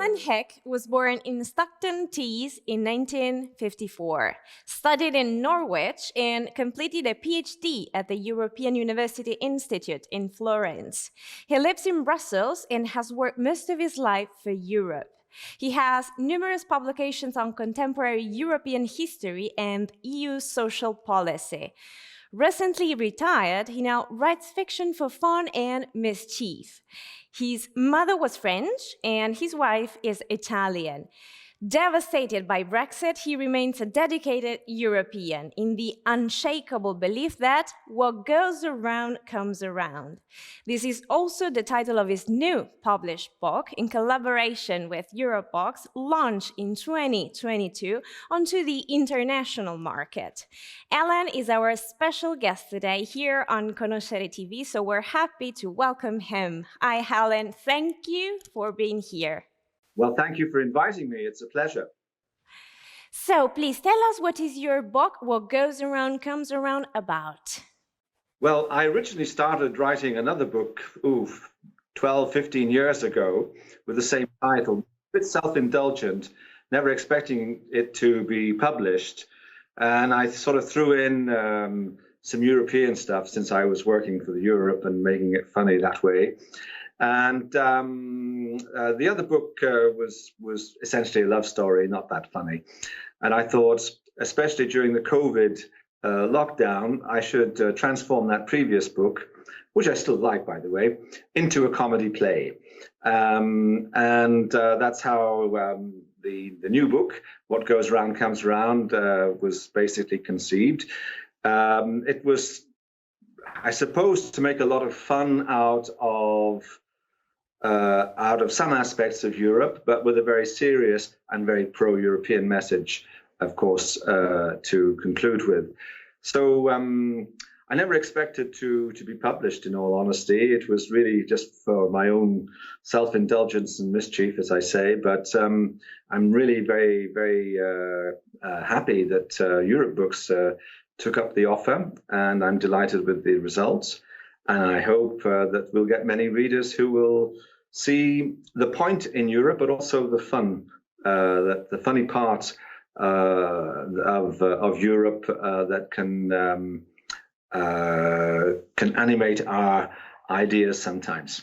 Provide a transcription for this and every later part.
Alan Hick was born in Stockton-Tees in 1954, studied in Norwich, and completed a PhD at the European University Institute in Florence. He lives in Brussels and has worked most of his life for Europe. He has numerous publications on contemporary European history and EU social policy. Recently retired, he now writes fiction for fun and mischief. His mother was French and his wife is Italian. Devastated by Brexit, he remains a dedicated European in the unshakable belief that what goes around comes around. This is also the title of his new published book in collaboration with Eurobox, launched in 2022 onto the international market. Alan is our special guest today here on Conoscere TV, so we're happy to welcome him. Hi, Alan. Thank you for being here. Well, thank you for inviting me. It's a pleasure. So please tell us, what is your book, What Goes Around Comes Around, about? Well, I originally started writing another book, 12, 15 years ago with the same title, a bit self-indulgent, never expecting it to be published. And I sort of threw in some European stuff since I was working for Europe and making it funny that way. And the other book was essentially a love story, not that funny. And I thought, especially during the COVID lockdown, I should transform that previous book, which I still like, by the way, into a comedy play. That's how the new book, What Goes Around Comes Around, was basically conceived. It was, I suppose, to make a lot of fun out of some aspects of Europe, but with a very serious and very pro-European message, of course, to conclude with. So I never expected to be published, in all honesty. It was really just for my own self-indulgence and mischief, as I say. But I'm really very, very happy that Europe Books took up the offer, and I'm delighted with the results. And I hope that we'll get many readers who will see the point in Europe, but also the fun, the funny part of Europe that can animate our ideas sometimes.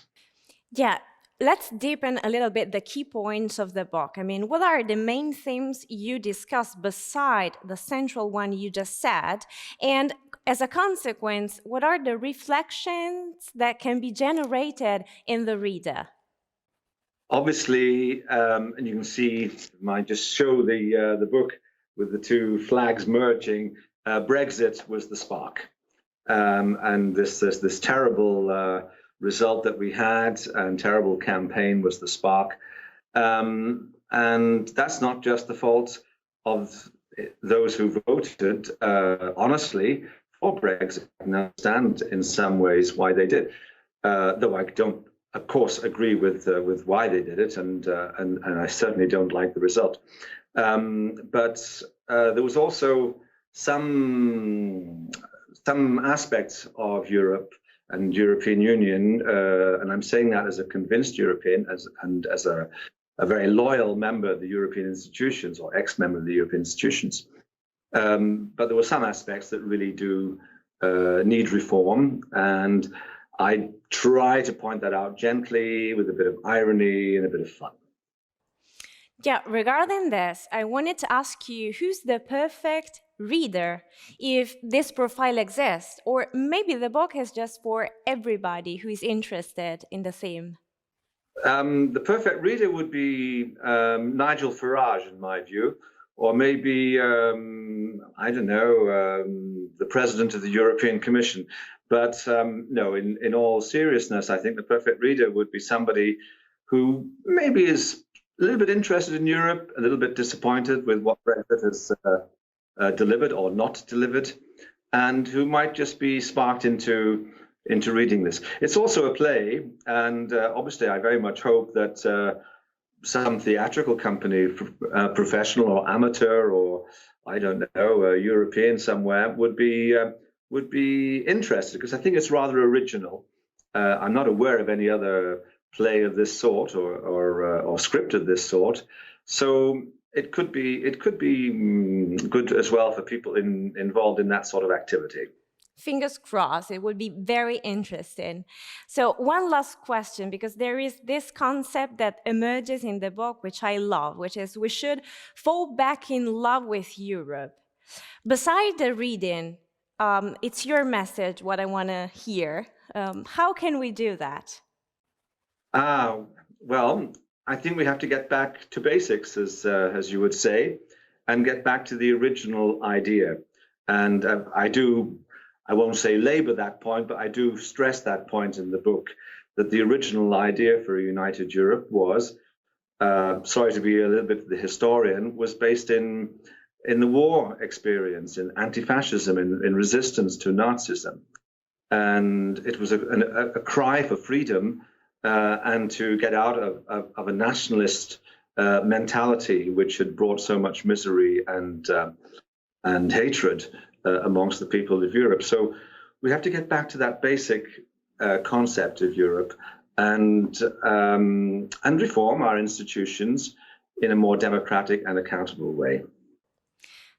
Yeah, let's deepen a little bit the key points of the book. I mean, what are the main themes you discuss beside the central one you just said? And as a consequence, what are the reflections that can be generated in the reader? Obviously, and you can see, I might just show the book with the two flags merging. Brexit was the spark, and this terrible result that we had and terrible campaign was the spark. And that's not just the fault of those who voted honestly for Brexit. I can understand in some ways why they did, though I don't, of course, agree with why they did it, and I certainly don't like the result. But there was also some aspects of Europe and European Union, and I'm saying that as a convinced European, and as a very loyal member of the European institutions, or ex-member of the European institutions. But there were some aspects that really do need reform, and I try to point that out gently, with a bit of irony and a bit of fun. Yeah, regarding this, I wanted to ask you, who's the perfect reader, if this profile exists? Or maybe the book is just for everybody who is interested in the theme? The perfect reader would be Nigel Farage, in my view, or maybe, I don't know, the president of the European Commission. But no, in all seriousness, I think the perfect reader would be somebody who maybe is a little bit interested in Europe, a little bit disappointed with what Brexit has delivered or not delivered, and who might just be sparked into reading this. It's also a play, and obviously I very much hope that some theatrical company, professional or amateur, or I don't know, European somewhere, would be interested, because I think it's rather original. I'm not aware of any other play of this sort or script of this sort. So it could be good as well for people involved in that sort of activity. Fingers crossed, it would be very interesting. So one last question, because there is this concept that emerges in the book, which I love, which is we should fall back in love with Europe. Beside the reading, it's your message, what I want to hear. How can we do that? Well, I think we have to get back to basics, as you would say, and get back to the original idea. And I won't say labor that point, but I do stress that point in the book, that the original idea for a united Europe was, sorry to be a little bit the historian, was based in the war experience, in anti-fascism, in resistance to Nazism. And it was a cry for freedom and to get out of a nationalist mentality, which had brought so much misery and hatred amongst the people of Europe. So we have to get back to that basic concept of Europe and reform our institutions in a more democratic and accountable way.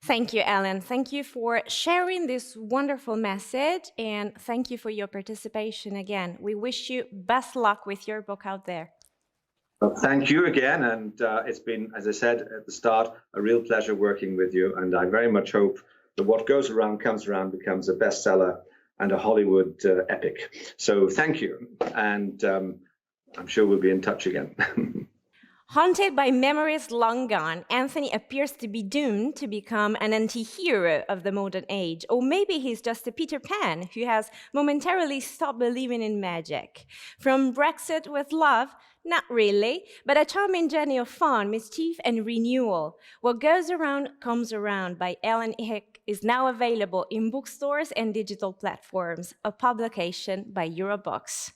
Thank you, Alan. Thank you for sharing this wonderful message, and thank you for your participation again. We wish you best luck with your book out there. Well, thank you again, and it's been, as I said at the start, a real pleasure working with you, and I very much hope that what goes around comes around becomes a bestseller and a Hollywood epic. So thank you, and I'm sure we'll be in touch again. Haunted by memories long gone, Anthony appears to be doomed to become an anti-hero of the modern age. Or maybe he's just a Peter Pan who has momentarily stopped believing in magic. From Brexit with love, not really, but a charming journey of fun, mischief, and renewal. What Goes Around Comes Around by Alan Hick is now available in bookstores and digital platforms, a publication by Eurobooks.